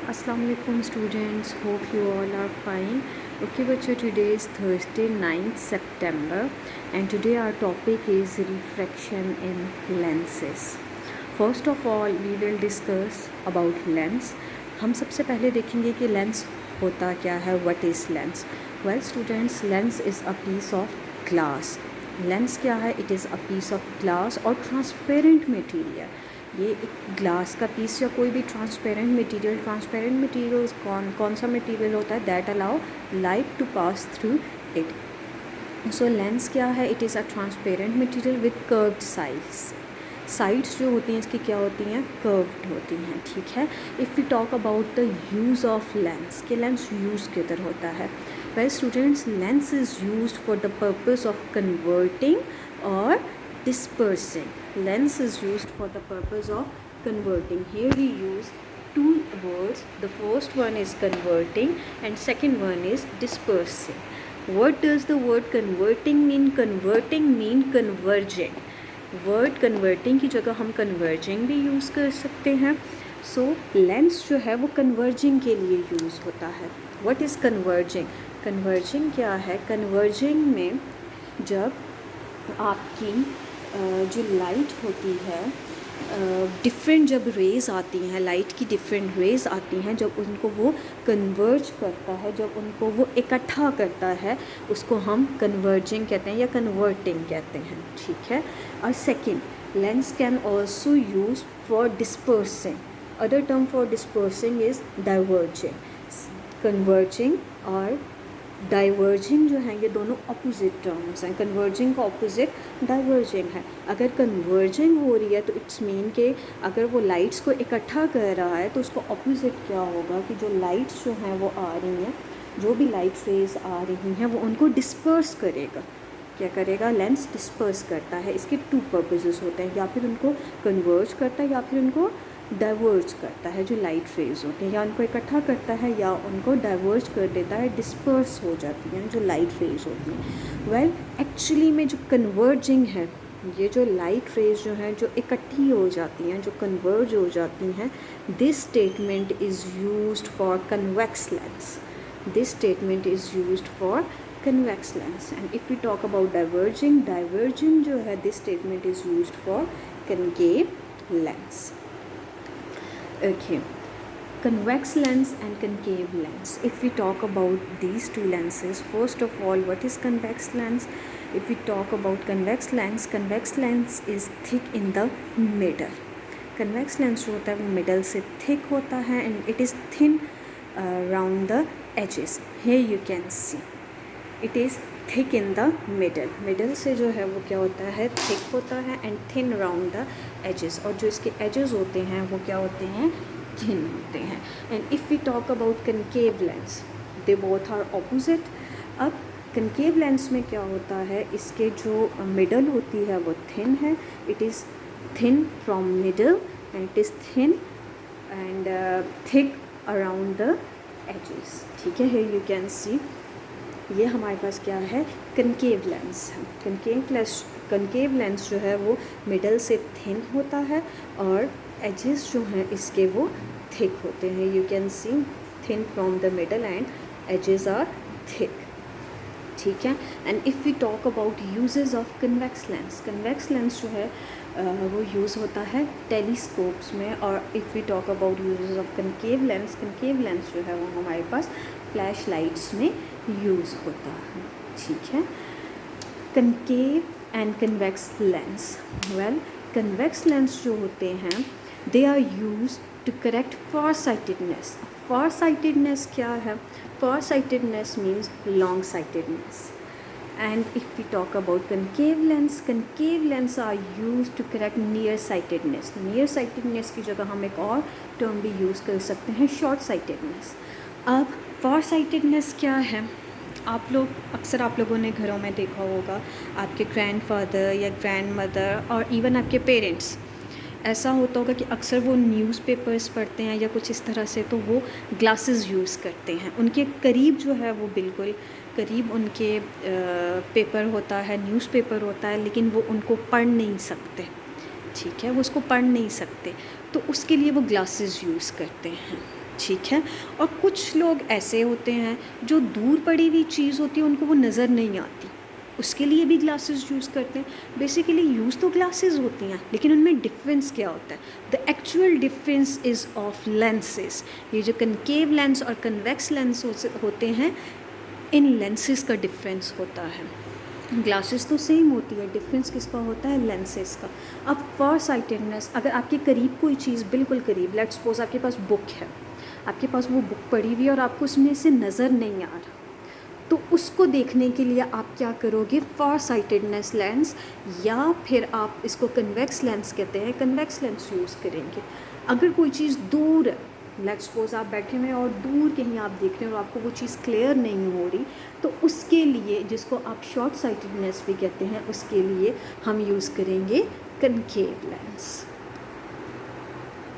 Assalamu alaikum students, hope you all are fine. Okay bachcho, today is Thursday 9th September and today our topic is refraction in lenses. First of all we will discuss about lens. हम सबसे पहले देखेंगे कि lens होता क्या है. What is lens? Well students, lens is a piece of glass. Lens क्या है? It is a piece of glass और ट्रांसपेरेंट मटेरियल. ये एक ग्लास का पीस या कोई भी ट्रांसपेरेंट मटेरियल कौन सा मटेरियल होता है? That allow light to pass through it. So lens क्या है? It is a transparent material with curved sides जो होती हैं इसकी क्या होती हैं? कर्व्ड होती हैं. ठीक है. If we talk about the use of lens, कि लेंस यूज़ किधर होता है? Well students, lens is used for the purpose of converting or dispersing. Lens is used for the purpose of converting. Here we use two words. The first one is converting and second one is dispersing. What does the word converting mean? Converting mean converging. Word converting की जगह हम converging भी use कर सकते हैं. So lens जो है वो converging के लिए use होता है. What is converging? कन्वर्जिंग क्या है? कन्वर्जिंग में जब आपकी जो लाइट होती है, डिफरेंट जब रेज़ आती हैं, लाइट की डिफरेंट रेज़ आती हैं, जब उनको वो कन्वर्ज करता है, जब उनको वो इकट्ठा करता है, उसको हम कन्वर्जिंग कहते हैं या कन्वर्टिंग कहते हैं. ठीक है. और second, lens can also use for dispersing. Other term for dispersing is diverging. Converging और डाइवर्जिंग जो है ये दोनों अपोजिट टर्म्स हैं. कन्वर्जिंग का अपोजिट डाइवर्जिंग है. अगर कन्वर्जिंग हो रही है तो इट्स मीन कि अगर वो लाइट्स को इकट्ठा कर रहा है तो उसको अपोजिट क्या होगा कि जो लाइट्स जो हैं वो आ रही हैं, जो भी लाइट रेज आ रही हैं वो उनको डिस्पर्स करेगा. क्या करेगा? लेंस डिस्पर्स करता है. इसके टू पर्पसेस होते हैं, या फिर उनको कन्वर्ज करता है या फिर उनको डाइवर्ज करता है. जो लाइट रेज होते हैं या उनको इकट्ठा करता है या उनको डाइवर्ज कर देता है, डिस्पर्स हो जाती हैं जो लाइट रेज होती हैं. वेल एक्चुअली में जो कन्वर्जिंग है, ये जो लाइट रेज जो हैं जो इकट्ठी हो जाती हैं, जो कन्वर्ज हो जाती हैं, this statement is used for convex lens. This statement is used for convex lens. And if we talk about diverging जो है, this statement is used for concave lens. Okay, convex lens and concave lens. If we talk about these two lenses, first of all, what is convex lens? If we talk about convex lens is thick in the middle. Convex lens जो होता है वो middle से thick होता है and it is thin around the edges. Here you can see it is thick in the middle से जो है वो क्या होता है? थिक होता है and thin around the edges. और जो इसके एजेस होते हैं वो क्या होते हैं? थिन होते हैं. And if we talk about concave lens, they both are opposite. अब कनकेव लेंस में क्या होता है? इसके जो मिडल होती है वो थिन है. It is thin from middle and it is thin and thick around the edges. ठीक है. हियर यू कैन सी ये हमारे पास क्या है? कनकेव लेंस है. कनकेव लेंस जो है वो मिडल से थिन होता है और एजेस जो हैं इसके वो थिक होते हैं. You can see thin from the middle and edges are thick. ठीक है. And if we talk about uses of convex lens जो है वो यूज़ होता है टेलीस्कोप्स में. और if we talk about uses of concave lens जो है वो हमारे पास फ्लैश लाइट्स में यूज़ होता है. ठीक है. Concave and convex lens. Well convex lens जो होते हैं they are use to correct far sightedness. Far sightedness क्या है? फार sightedness means long sightedness. And if we talk about concave lens are used to correct near sightedness. Near sightedness की जगह हम एक और टर्म भी यूज़ कर सकते हैं, short sightedness. अब far sightedness क्या है? अक्सर आप लोगों ने घरों में देखा होगा, आपके ग्रैंडफादर या ग्रैंडमदर और इवन आपके पेरेंट्स, ऐसा होता होगा कि अक्सर वो न्यूज़पेपर्स पढ़ते हैं या कुछ इस तरह से, तो वो ग्लासेस यूज़ करते हैं. उनके करीब जो है वो बिल्कुल करीब उनके पेपर होता है, न्यूज़पेपर होता है, लेकिन वो उनको पढ़ नहीं सकते. ठीक है. वो उसको पढ़ नहीं सकते तो उसके लिए वो ग्लासेस यूज़ करते हैं. ठीक है। और कुछ लोग ऐसे होते हैं जो दूर पड़ी हुई चीज़ होती है उनको वो नज़र नहीं आती, उसके लिए भी ग्लासेस यूज़ करते हैं। बेसिकली यूज़ तो ग्लासेस होती हैं, लेकिन उनमें डिफरेंस क्या होता है? The actual difference is of lenses. ये जो कनकेव लेंस और कन्वेक्स लेंस होते हैं, इन लेंसेज का डिफरेंस होता है। ग्लासेस तो सेम होती है, डिफरेंस किसका होता है? लेंसेज का। अब फॉर साइटेडनेस, अगर आपके करीब कोई चीज़, बिल्कुल करीब, लेट्स सपोज आपके पास बुक है, आपके पास वो बुक पड़ी हुई है और आपको उसमें से नज़र नहीं आ रहा, तो उसको देखने के लिए आप क्या करोगे? फॉर साइटेडनेस लेंस, या फिर आप इसको कन्वेक्स लेंस कहते हैं, कन्वेक्स लेंस यूज़ करेंगे। अगर कोई चीज़ दूर है, लेट्स सपोज आप बैठे हुए और दूर कहीं आप देख रहे हैं और आपको वो चीज़ क्लियर नहीं हो रही, तो उसके लिए, जिसको आप शॉर्ट साइटेडनेस भी कहते हैं, उसके लिए हम यूज़ करेंगे कनकेव लेंस।